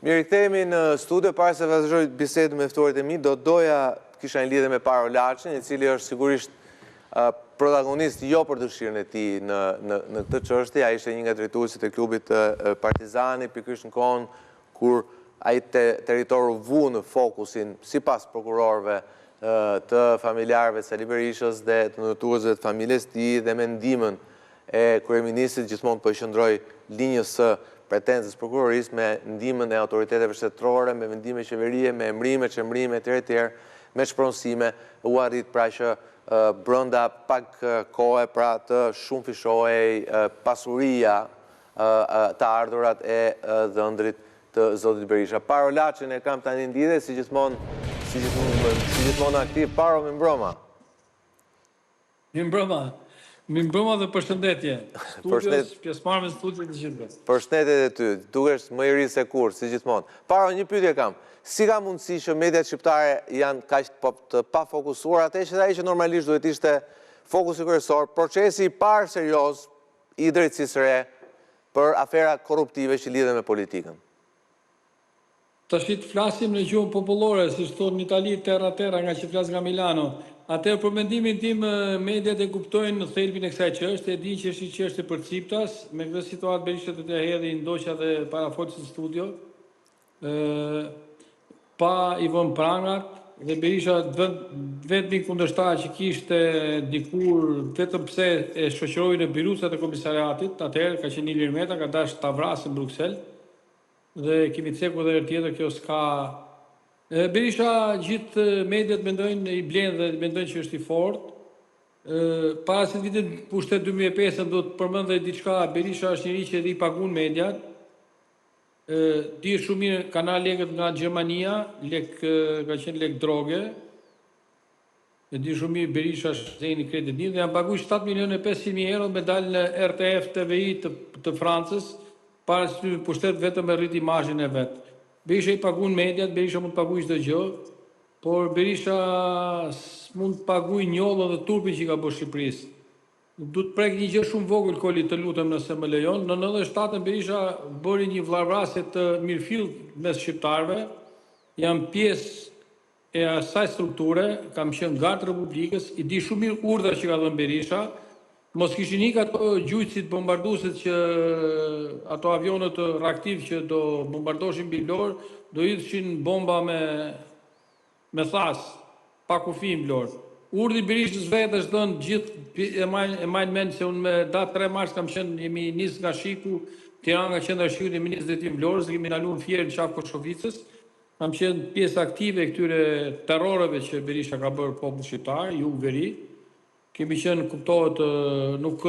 Mirë, kthehemi në studio, para se vazhdoj bisedën me ftuarit e mi, doja kisha një lidhje me Paro Laçin, i cili është sigurisht protagonist jo për dëshirën e tij në këtë çështje. Ai ishte një nga drejtuesit e klubit të Partizani, pikërisht në kohën kur ai territori vu në fokusin, sipas prokurorëve, të familjarëve të Sali Berishës dhe të ndërtuesve të familjes së tij, dhe me ndihmën e kryeministit gjithmonë po qëndroi linjës së pretenzës prokurorisë, me ndihmën e autoriteteve shtetërore, me vendime qeverie, me emrime, çemrime etj, me shpronësime, u arrit pra që brenda pak kohe pra të shumë fishohej pasuria, të ardhurat e dhëndrit të zotit Berisha. Paro Laçin e kam tani në lidhje, si gjithmonë aktiv. Paro, mi mbroma. Mi mbroma dhe përshëndetje. Studios, pjesëmarrës në studios të gjithëve. Përshëndetje dhe ty, dukesh më i ri se kur, si gjithmonë. Paro, një pyetje kam. Si ka mundësi që mediat shqiptare janë kaq të pafokusuar, atë që ai që normalisht duhet ishte fokusi kryesor, procesi i parë serioz i drejtësisë së re për afera korruptive që lidhen me politikën? Tash të flasim në gjuhën popullore, si thonë në Itali terra nga që flas nga Milano. Atëherë për mendimin tim mediat e kuptojnë në thelbin e kësaj çështje, e dinë që është një çështje për ciptas, me këtë situatë Berisha të hedhi ndoqja dhe parafolës në studio. Pa i vënë prangat, dhe Berisha vetëm kundërshtar që kishte dikur, vetëm pse e shoqëroi në birusat e komisariatit, atëherë ka qenë Ilir Meta, ka dashur ta vrasë në Bruksel. Dhe kemi cekur dhe tjetër, kjo s'ka... Berisha gjithë mediat mendojnë, i blenë dhe mendojnë që është i fortë. Para se vitin pushtet 2005 do të përmend dhe diçka, Berisha është njëri që i pagun mediat. Di shumë mirë, kanë lekët nga Gjermania, ka qenë lek droge. Di shumë mirë, Berisha është zeni kreditin dhe janë pagu 7.500.000 euro me dalë në RTF TVI të Francës, para se pushtet vetëm me rrit imazhin e vet. Berisha i pagun mediat, Berisha mund të paguaj çdo gjë, por Berisha mund të paguaj njollën dhe turpin që ka bërë Shqipërisë. Du të prek një gjë shumë vogël, Koli, të lutem nëse më lejon. Në 97 Berisha bëri një vllahvrasje të mirëfillt mes shqiptarëve. Jam pjesë e asaj strukture, kam qenë gardë Republikës, i di shumë mirë urdhrat që ka dhënë Berisha. Mos kishin ikë ato gjujtësit bombarduesit që ato avionët reaktiv që do bombardoshin mbi Vlorë, do hidhshin bomba me thas, pa kufi në Vlorë. Urdhri Berishës vetë është dhënë gjithë e majnë mend se unë me datë 3 mars jemi nis nga Shiku, Tirana nga qendra e Shikut, jemi nis drejtim Vlorës, kemi ndaluar në Fierë në qafë Koshovicës. Kam qenë pjesë aktive e këtyre terroreve që Berisha ka bërë popull shqiptar, ju veri. Kemi qenë, kuptohet, nuk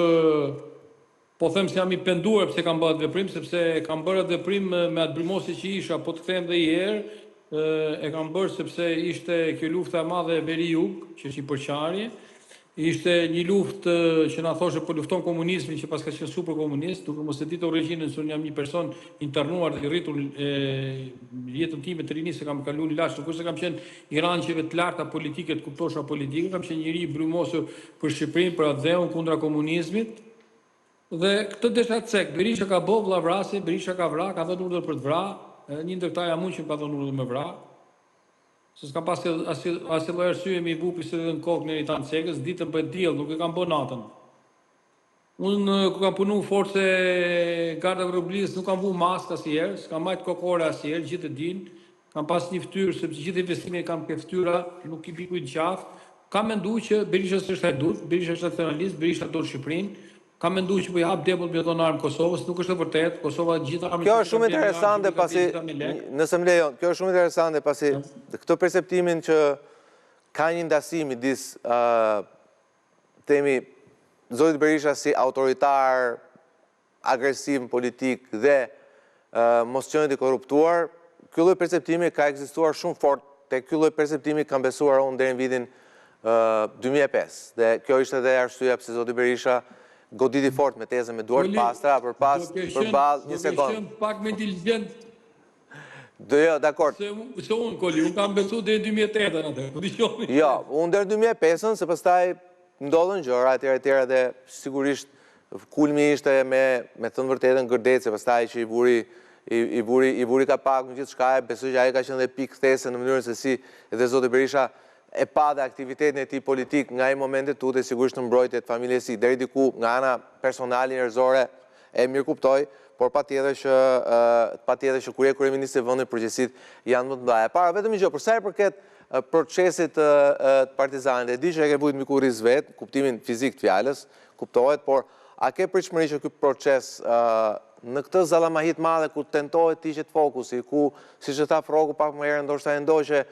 po them se jam i penduar pse kam bërë veprim, sepse kam bërë veprim me atë brimosi që isha, po të kthehem dhe i herë, e kam bërë sepse ishte kjo lufta e madhe e Veri-Jug, që është një përqarje, ishte një luftë që na thoshe po lufton komunizmin, që pas ka qenë super komunist, duke mos e ditur origjinën, se unë jam një person internuar dhe i rritur jetën time të rinisë, se kam kaluar laç, nuk është se kam qenë i ranqeve të larta politike, të kuptosha politike, kam qenë njëri i brymosur për Shqipërinë, për atë dheun kundra komunizmit. Dhe këtë desha të cek, Berisha ka bë vllavrasje, Berisha ka vrarë, ka dhënë urdhër për të vrarë, një ndër këta jam unë që ka dhënë urdhër me vrarë. Se s'ka pas asnjë lloj arsye me i bupi se në kokë në Ritan Cekës, ditën për diell, nuk e kam bë natën. Unë ku kam punu force Garda Republikës, nuk kam vu maskë asnjëherë, s'kam majt kokore asnjëherë, gjithë e dinë. Kam pas një fytyrë, sepse gjithë investimet kam ke fytyra, nuk i bikuj gjafë. Kam menduar që Berisha s'është hajdut, Berisha është nacionalist, Berisha do Shqipërinë. Kam menduar që po i hap debull me dhon armë Kosovës, nuk është e vërtetë. Kosova gjithë armët. Kjo është shumë interesante pasi, nëse më lejon, kjo është shumë interesante pasi këtë perceptimin që ka një ndasim midis themi zotit Berisha si autoritar, agresiv politik dhe mos qenë i korruptuar, ky lloj perceptimi ka ekzistuar shumë fort, te ky lloj perceptimi kam besuar unë deri në vitin 2005. Dhe kjo ishte edhe arsyeja pse zoti Berisha goditi fort me tezën me duart pastra përballë një sekond. Do të qenë pak më inteligjent. Jo, dakor. Se unë, Koli, unë kam besuar deri 2008 atë. Jo, unë deri 2005-ën, se pastaj ndodhen gjëra etj dhe sigurisht kulmi ishte me thënë vërtetën Gërdeci, pastaj që i vuri i buri ka pak në gjithë shka, besoj që ajo ka qenë dhe pikë kthese në mënyrën se si edhe zoti Berisha e pa dhe aktivitetin e tij politik nga ai momenti tutë, sigurisht në mbrojtje të familjes së tij, deri diku nga ana personale njerëzore e mirë kuptoj, por patjetër që kur je kryeminist i vendit përgjegjësitë janë më të mëdha. Para vetëm një gjë, për sa i përket procesit të Partizanit, e di që e ke vujt mbi kurriz vet, kuptimin fizik të fjalës, kuptohet, por a ke pritshmëri që ky proces në këtë zallamahit madhe ku tentohet të hiqet fokusi, ku siç e tha Froku pak më herë, ndoshta e ndoqë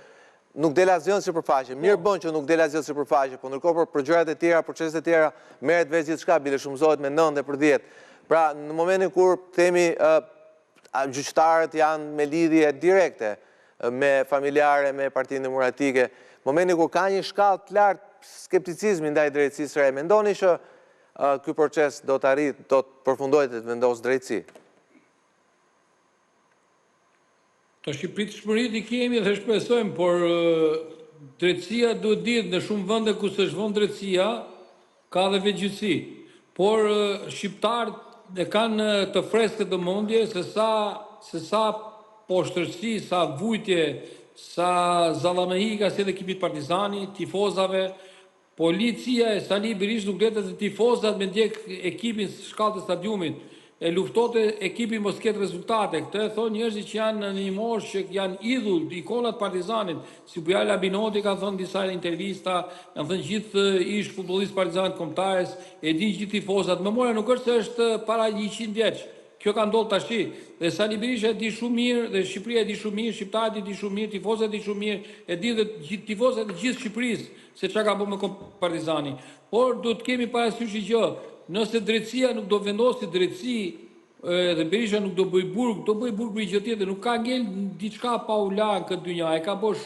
nuk del asgjë në sipërfaqe. Mirë bën që nuk del asgjë në sipërfaqe, por ndërkohë për gjërat e tjera, proceset e tjera, merret veç gjithçka, bile shumëzohet me 9 dhe për 10. Pra, në momentin kur themi gjyqtarët janë me lidhje direkte me familjare, me Partinë Demokratike, momentin kur ka një shkallë të lartë skepticizmi ndaj drejtësisë së re, mendoni që ky proces do të arrijë, do të përfundojë të vendosë drejtësi? Të pritshmëritë i kemi dhe shpresojmë, por drejtësia duhet ditë në shumë vende ku s'është vënë drejtësia, ka dhe vetgjyqësi. Por shqiptarët e kanë të freskët të mendje se sa poshtërsi, sa vujtje, sa zallamehi ka si dhe ekipit Partizani, tifozave, policia e Sali Berisha nuk letet të tifozat me ndjek ekipin shkallë të stadiumit, e luftote ekipin mos ketë rezultate. Këtë e thonë njerëzit që janë në një moshë që janë idhull, ikonat Partizanit, si Bujala Binoti ka thënë disa intervista, kanë thënë gjithë ish futbollistë Partizanit kombëtarës, e din gjithë tifozat. Memoria nuk është se është para 100 vjeç. Kjo ka ndodhur tash. Dhe Sali Berisha e di shumë mirë, dhe Shqipëria e di shumë mirë, shqiptarët e di shumë mirë, tifozat e di shumë mirë, e di dhe tifozat e gjithë Shqipërisë se çka ka bërë me Partizani. Por do të kemi parasysh një gjë, nëse drejtësia nuk do vendosi drejtësi dhe Berisha nuk do bëj burg për gjë tjetër, nuk ka ngel diçka pa u lanë këtë dynja, e ka bërë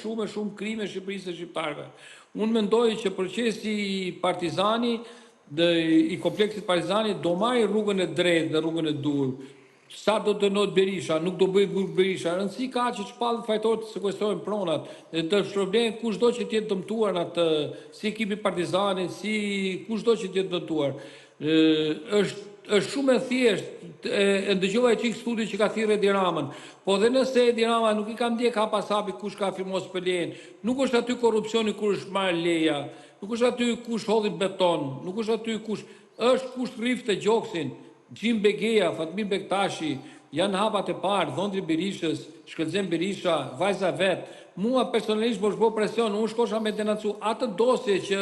shumë krime Shqipërisë dhe shqiptarëve. Unë mendoj që procesi Partizani i kompleksit Partizani do marrë rrugën e drejtë dhe rrugën e dur. Sa do dënohet Berisha, nuk do bëj burg Berisha. Rëndësi ka që shpallët fajtorët të sekuestrojnë pronat, dhe të shpërblen kushdo që t'jetë dëmtuar në atë, si ekipi Partizani, si kushdo që t'jetë dëmtuar. Është shumë e thjeshtë, e ndëgjova e çik studi që ka thirrë Edi Ramën, po dhe nëse Edi Rama nuk i ka ndjek hapasapi kush ka firmos për lejen, nuk është aty korrupsioni kur është marrë leja, nuk është aty kush hodhi beton, nuk është aty është kush rrifte gjoksin, Gjim Begeja, Fatmir Bektashi, janë hapat e parë, Dhondri Berishës, Shkëlzem Berisha, vajza vetë. Mua personalisht më shbo presion, unë shkosha me denoncu atë dosje që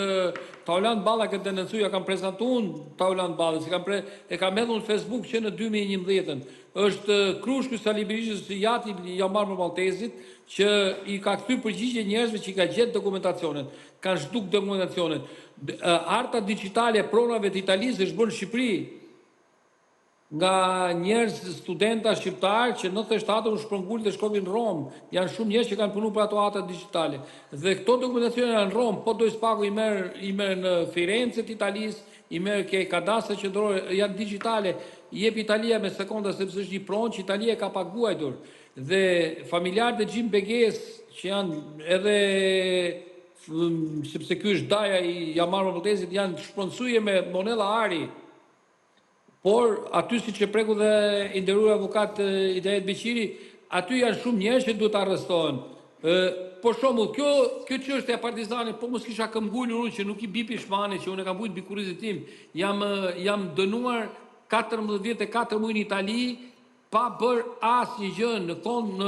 Taulant Balla këtë denoncu, ja kam prezantu unë Taulant Balla, e kam edhur në Facebook që në 2011. Është Krushku Sali Berishës jati Jamar Maltezit, që i ka kthyr përgjigje njerëzve që i ka gjetë dokumentacionet, kanë zhduk dokumentacionet. Arta digjitale pronave të Italisë është bërë në Shqipëri, nga njerëz studenta shqiptarë që në 97 u shpërngul dhe shkonin në Rom. Janë shumë njerëz që kanë punu për ato ata digjitale. Dhe këto dokumentacione janë në Rom, po doj spaku i merr në Firenze të Italisë, i merr ke kadastre qendrore, janë digjitale. I jep Italia me sekonda sepse është një pronë që Italia ka paguajtur. Dhe familjarët e Gjim Beges që janë edhe sepse ky është daja i Jamar Maltezit, janë shpronësuje me Monella Ari. Por aty si që preku dhe i nderuar avokat Hidayet Beqiri, aty janë shumë njerëz që duhet arrestohen. Por shembull, kjo çështje e Partizanit, po mos kisha këmbgulur unë që nuk i bipi shmani, që unë kam vujt mbi kurrizin tim, jam dënuar 14 vjet e 4 muaj në Itali, pa bër asnjë gjë në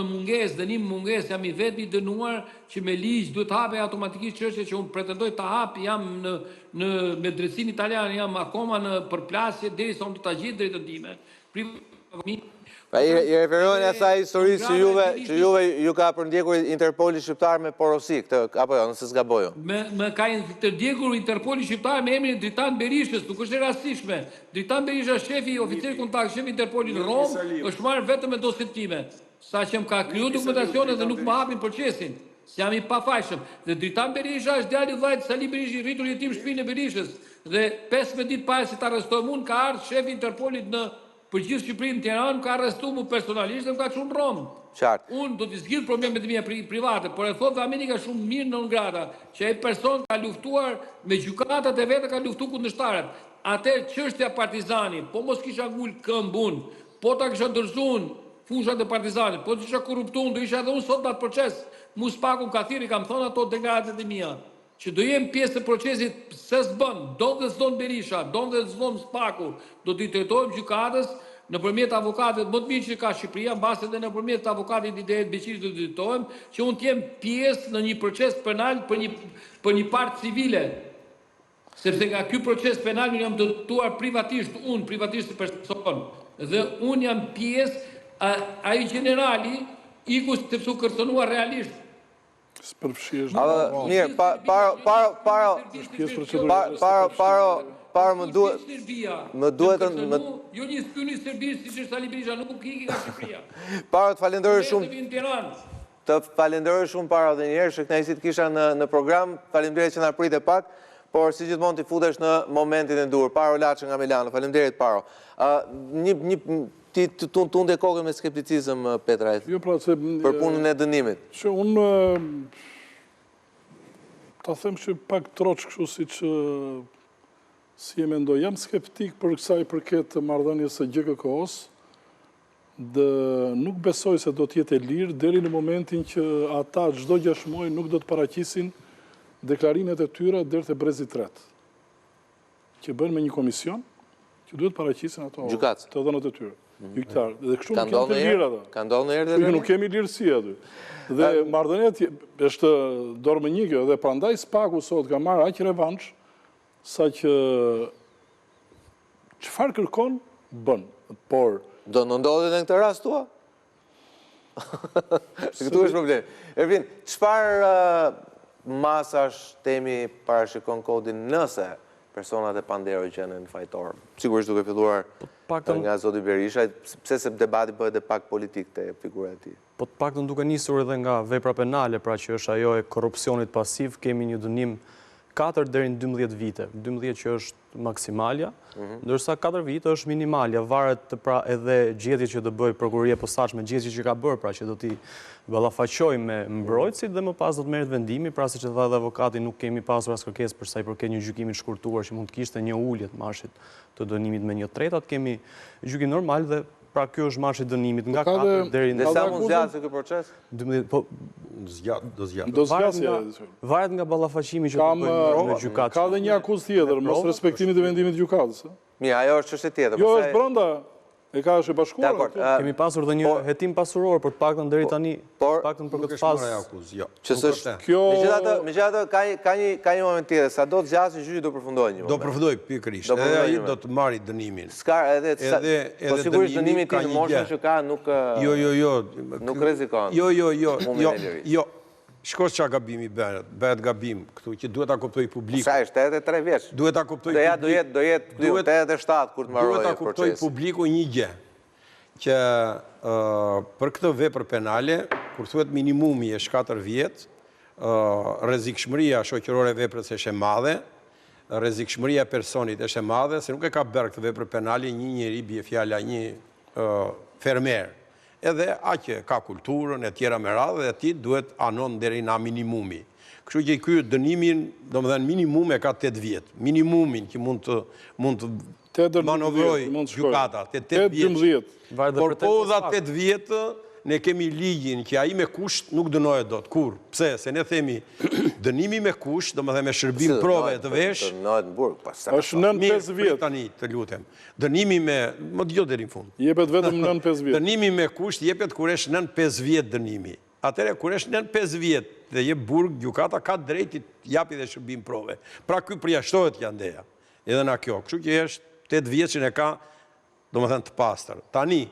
mungesë, dënim mungesë, jam i vetmi dënuar që me ligj duhet hape automatikisht çështje që unë pretendoj ta hap, jam me drejtsinë italiane, jam akoma në përplasje derisa unë të ta gjej drejtën time. Pa i referohen asaj historisë që juve ju ka përndjekur Interpoli shqiptar me porosi, apo jo, nëse s'gaboj. Me ka ndjekur Interpoli shqiptar me emrin e Dritan Berishës, nuk është e rastishme. Dritan Berisha, shefi, oficer kontakt, shefi Interpoli në Rom, është marrë vetëm me dosjet time. Sa që më ka kriju dokumentacione dhe nuk më hapin procesin. Jam i pafajshëm. Dhe Dritan Berisha është djali i vllajt Sali Berishi, rritur jetim shtëpinë e Berishës. Dhe 15 ditë para se ta arrestohem unë, ka ardhur shefi Interpolit në për gjithë Shqipërinë në Tiranë, ka arrestu mu personalisht dhe më ka çuar në Rom. Unë do t'i zgjidh problemet mia private, por e thot dhe Amerika shumë mirë në ngrata, që ai person ka luftuar me gjykatat e veta, ka luftuar kundërshtarët. Atë çështja Partizani, po mos kisha ngul këmbun, po ta kisha dorëzuar fushat e partizanit. Po të isha korruptuar, do isha edhe unë sot në atë proces. Mu Spaku ka thirrë, kam thonë ato deklaratat e mia, që do jem pjesë e procesit se s'bën, do dhe s'don Berisha, do dhe s'don Spaku, do t'i drejtojmë gjykatës nëpërmjet avokatit më të mirë që ka Shqipëria, mbase edhe nëpërmjet avokatit Idejet Beqiri do t'i drejtojmë, që unë t'jem pjesë në një proces penal për një partë civile. Sepse nga ky proces penal unë jam dëmtuar privatisht, unë privatisht person, dhe unë jam pjesë, ai generali iku sepse u kërcënuar realisht. Mirë, para më duhet jo një spyoni serbisë siç është Sali Berisha, nuk iki nga Shqipëria. Para të falenderoj shumë. Të falenderoj shumë para edhe një herë, shëknaqësi të kisha në program. Faleminderit që na pritet pak, por si gjithmonë ti futesh në momentin e dur. Paro Laçi nga Milano. Faleminderit Paro. Ti tunde kokën me skepticizëm, Petra, për punën e dënimit. Që unë ta them që pak troç kështu si e mendoj. Jam skeptik për kësaj përket marrëdhënies së GKK-s, dhe nuk besoj se do të jetë e lirë deri në momentin që ata çdo 6 muaj nuk do të paraqisin deklarimet e tyre deri te brezi 3. Që bën me një komision që duhet paraqisin ato të dhënat e tyre. Gjyktar, dhe kështu nuk janë të lirë ato. Ka ndodhur ndonjëherë dhe nuk kemi lirësi aty. Dhe marrëdhënia është dormënjike dhe prandaj Spaku sot ka marrë aq revansh sa që çfarë kërkon bën. Por do në ndodhë në këtë rast tua? Këtu është problem. Ervin, çfarë masash temi parashikon kodin nëse personat e Pandero gjenen fajtor? Sigurisht duke filluar nga zoti Berisha, pse se debati bëhet e pak politik te figura e tij. Po të paktën duke nisur edhe nga vepra penale, pra që është ajo e korrupsionit pasiv, kemi një dënim 4 deri në 12 vite. 12 që është maksimalja, ndërsa 4 vite është minimalja, varet pra edhe gjetje që do bëj prokuroria e posaçme, gjetje që ka bërë, pra që do t'i ballafaqojë me mbrojtësit dhe më pas do të merret vendimi, pra siç e tha edhe avokati, nuk kemi pasur as kërkesë për sa i përket një gjykimi të shkurtuar që mund të kishte një ulje të marshit të dënimit me 1/3, kemi gjykim normal dhe pra kjo është marshi i dënimit nga 4 deri në... Dhe sa mund zgjasë ky proces? 12, po do zgjasë. Varet nga ballafaqimi që do bëjmë me gjykatë. Ka edhe një akuzë tjetër, mos respektimi të vendimit të gjykatës. Mirë, ajo është çështje tjetër. Jo, është brenda. E ka është e bashkuar. Kemi pasur dhe një hetim pasuror, për të paktën deri tani, paktën për këtë fazë. Megjithatë ka një moment tjetër, sa do të zgjasë gjyqi do përfundojë një moment. Do përfundojë pikërisht. Edhe ai do të marrë dënimin. Po sigurisht dënimi i tij në moshën që ka nuk nuk rrezikon. Jo. Shko çka gabimi bëhet gabim këtu që duhet ta kuptoj publiku. Sa është 83 vjeç. Duhet ta kuptoj. Do jetë 87 kur të mbarojë. Duhet ta kuptoj publiku një gjë, që për këtë vepër penale, kur thuhet minimumi është 4 vjet, rrezikshmëria shoqërore e veprës është e madhe, rrezikshmëria e personit është e madhe, se nuk e ka bërë këtë vepër penale një njeri, bie fjala një fermer. Edhe aqe ka kulturën e tjera me radhë dhe ti duhet anon deri na minimumi. Kështu që ky dënimin, domethënë minimum e ka 8 vjet. Minimumin që mund të manovroj gjykata, 8 vjet. Por po dha 8 vjet, ne kemi ligjin që ai me kusht nuk dënohet dot. Kur? Pse? Se ne themi dënimi me kusht, domethënë me shërbim prove të vesh. Dënohet në burg, pastaj. Është 9-5 vjet tani, të lutem. Dënimi me, më dëgjoj deri në fund. Jepet vetëm 9-5 vjet. Dënimi me kusht jepet kur është 9-5 vjet dënimi. Atëherë kur është 9-5 vjet dhe jep burg, gjykata ka drejt të japi dhe shërbim prove. Pra ky përjashtohet Jandeja. Edhe na kjo. Kështu që është 8 vjet që ne ka, domethënë të pastër. Tani,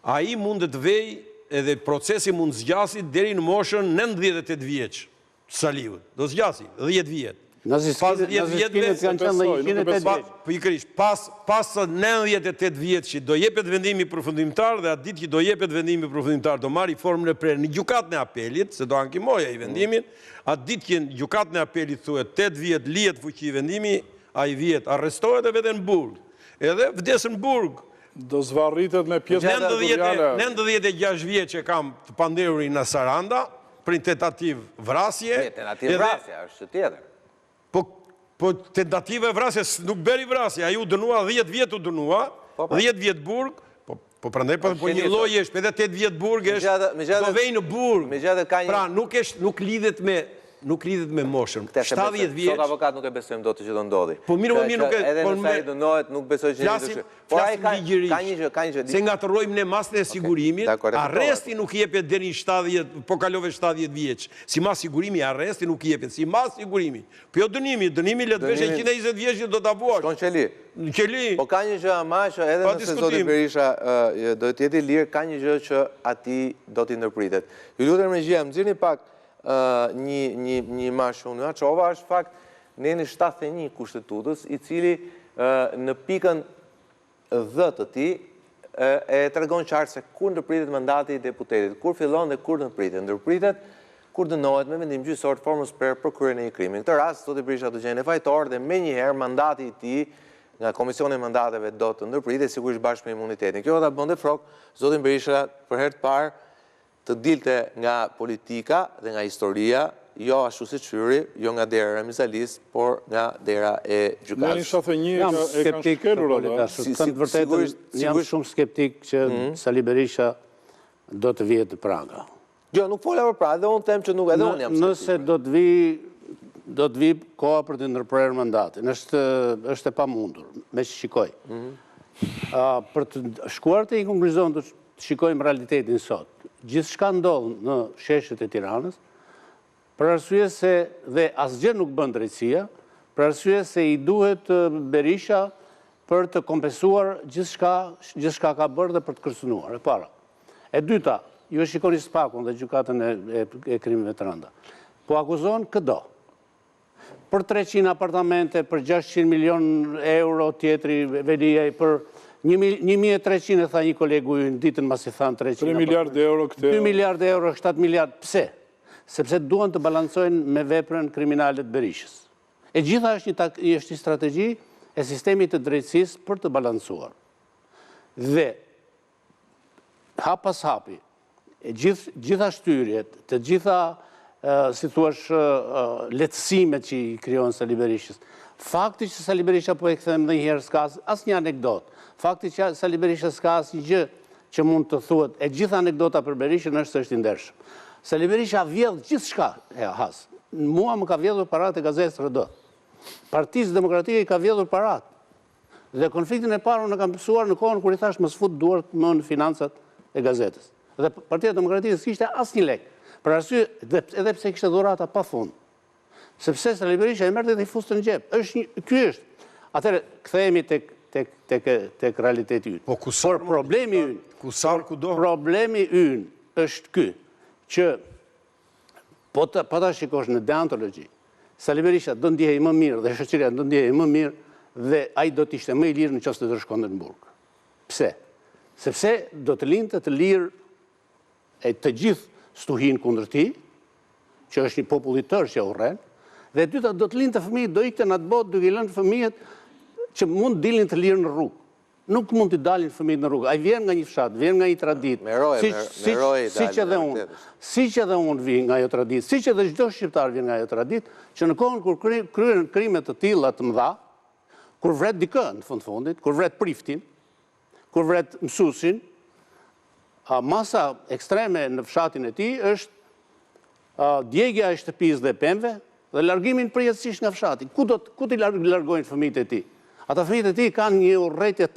ai mund të vej edhe procesi mund zgjasi deri në moshën 98 vjeç. Saliut. Do zgjasi 10 vjet. Pas 10 vjetëve kanë qenë 108 vjeç. Pikërisht, pas 98 vjet që do jepet vendimi përfundimtar dhe atë ditë që do jepet vendimi përfundimtar do marri formën e prerë në gjykatën e apelit, se do ankimoja i vendimin, atë ditë që në gjykatën e apelit thuhet 8 vjet lihet fuqi i vendimi, ai vjet arrestohet e veten në burg. Edhe vdes në burg. Do zvarritet me pjesë 96 vjet që kam të Panderurin në Saranda, për një tentativ vrasje. Tentativ vrasje, është tjetër. Po tentative vrasje, nuk beri vrasje, a ju dënua 10 vjet u dënua, 10 vjet burg, Po prandaj po një lloj është, edhe 8 vjet burg është, do vej në burg. Pra nuk lidhet me moshën. 70 vjeç. Sot avokat nuk e besojmë dot që do ndodhi. Po mirë nuk e. Edhe nëse ai dënohet, nuk besoj që ka një gjë. Se ngatërrojmë ne masën e sigurimit, arresti nuk jepet deri në 70, po kalove 70 vjeç. Si mas sigurimi, arresti nuk jepet, si mas sigurimi. Po jo dënimi le të vesh 120 vjeç do ta vuash. Shkon qeli. Në qeli. Po ka një gjë ama që edhe nëse zoti Berisha do të jetë i lirë, ka një gjë që atij do t'i ndërpritet. Ju lutem regjia, më nxirni pak një imazh unë. Çova është fakt neni 71 kushtetutës, i cili në pikën 10 të tij e tregon qartë se kur ndërpritet mandati i deputetit, kur fillon dhe kur ndërpritet. Ndërpritet kur dënohet me vendim gjyqësor formës për kryen e një krimi. Në këtë rast zoti Berisha do gjenden fajtor dhe menjëherë mandati i tij nga Komisioni i Mandateve do të ndërpritet sigurisht bashkë me imunitetin. Kjo do ta bënte frok zotin Berisha për herë të parë të dilte nga politika dhe nga historia, jo ashtu si qyri, jo nga dera e Ramizalis, por nga dera e gjykatës. Neni 71 e kanë shkelur ato. Të vërtetën, jam shumë skeptik që Sali Berisha do të vihet në Praga. Jo, nuk fola për Praga, edhe unë them që nuk, edhe unë jam skeptik. Nëse do të vi koha për të ndërprerë mandatin, është e pamundur, me që shikoj. Për të shkuar të një konkluzion të shikojmë realitetin sot. Gjithçka ndodh në sheshet e Tiranës, për arsye se dhe asgjë nuk bën drejtësia, për arsye se i duhet Berisha për të kompensuar gjithçka ka bërë dhe për të kërcënuar. E para. E dyta, ju e shikoni Spakun dhe gjykatën e krimeve të rënda. Po akuzon këdo. Për 300 apartamente, për 600 milion euro tjetri Veliaj, për 1.300 e tha një kolegu ju në ditën mas i thanë 300. 3 miliard euro këte. 2 miliard euro, 7 miliard. Pse? Sepse duan të balancojnë me veprën kriminalet Berishës. E gjitha është një strategji e sistemit të drejtësisë për të balancuar. Dhe hap pas hapi, gjitha shtyrjet, të gjitha, si thuash, lehtësimet që i krijon Sali Berishës, fakti që Sali Berisha po e kthem edhe një herë s'ka asnjë anekdot. Fakti që Sali Berisha s'ka asnjë gjë që mund të thuhet, e gjitha anekdota për Berishën është i ndershëm. Sali Berisha vjedh gjithçka e has. Mua më ka vjedhur paratë e gazetës RD. Partisë Demokratike i ka vjedhur paratë. Dhe konfliktin e parë në kam mësuar në kohën kur i thash mos fut duart më në financat e gazetës. Dhe Partia Demokratike s'kishte asnjë lek. Për arsye edhe pse kishte dhurata pafund. Sepse Sali Berisha e merrte dhe i fuste në xhep. Ky është. Atëherë kthehemi tek realiteti ynë. Por problemi ynë, problemi ynë është ky, që po ta shikosh në deontologji, Sali Berisha do ndjehej më mirë dhe shoqëria do ndjehej më mirë dhe ai do të ishte më i lirë nëse do të shkonte në burg. Pse? Sepse do të lindte të lirë e të gjithë stuhin kundër tij, që është një popull i tërë që urren, dhe dyta do të lindte fëmijët, do ikte në atë botë duke i lënë fëmijët që mund dilin të lirë në rrugë. Nuk mund të dalin fëmijët në rrugë. Ai vjen nga një fshat, vjen nga një traditë. Siç edhe unë vi nga ajo traditë, siç edhe çdo shqiptar vjen nga ajo traditë, që në kohën kur kryen krime të tilla të mëdha, kur vret dikë në fundit, kur vret priftin, kur vret mësuesin, masa ekstreme në fshatin e tij është djegja e shtëpisë dhe pemëve dhe largimin përjetësisht nga fshati. Ku t'i largojnë fëmijët e tij? Ata fëmijët e tij kanë një urrëtie,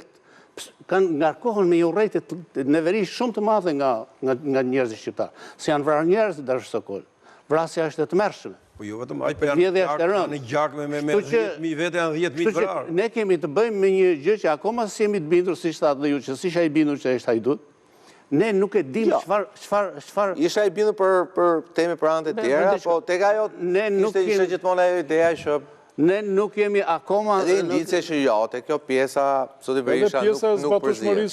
kanë ngarkohen me një urrëtie neverisht shumë të madhe nga njerëzit shqiptar. Se janë vrarë njerëz dash Sokol. Vrasja është e tmerrshme. Po jo vetëm ai, po janë gjak me 10.000 vete janë 10.000 vrarë. Ne kemi të bëjmë me një gjë që akoma s'jemi të bindur siç thatë dhe ju, që s'isha i bindur që është hajdut. Ne nuk e dim çfarë isha i bindur për teme për anë të tjera, po tek ajo ishte gjithmonë ajo ideja që ne nuk jemi akoma... Edhe indice që jo, te kjo pjesa, zoti Berisha nuk përzihet.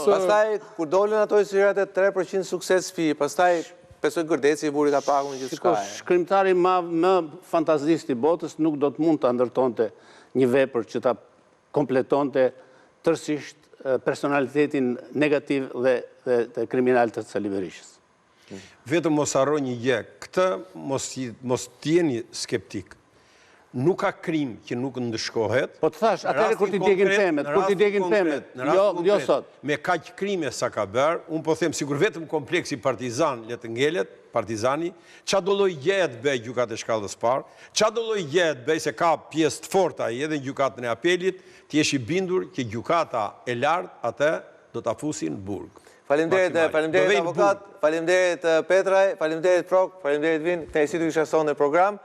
Pastaj, kur dolën ato historiat e 3% sukses fi, pastaj besoj Gërdeci i buri ka pagun gjithçka. Shkrimtari më fantazist i botës nuk do të mund të ndërtonte një vepër që ta kompletonte tërësisht personalitetin negativ dhe kriminal të Sali Berishës. Vetëm mos harro një gjë, këtë mos t'jeni skeptik. nuk ka krim që nuk ndëshkohet. Po të thash, atëre kur t'i djegin pemet, jo sot. Me kaq krime sa ka bërë, unë po them sigur vetëm kompleksi partizan le të ngelet, partizani, qa do lloj gjehet bëj gjykat e shkallës parë, qa do lloj gjehet bëj se ka pjesë të forta i edhe në gjykatën e apelit, ti jesh i bindur që gjykata e lartë atë do ta fusin në burg. Faleminderit avokat, faleminderit Petraj, faleminderit Prok, faleminderit Vin, kënaqësi të kisha sonë në program.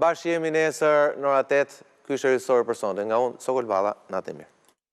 Bashkë jemi nesër në ora 8, ky është rrisori për sonte. Nga unë, Sokol Valla, natë e mirë.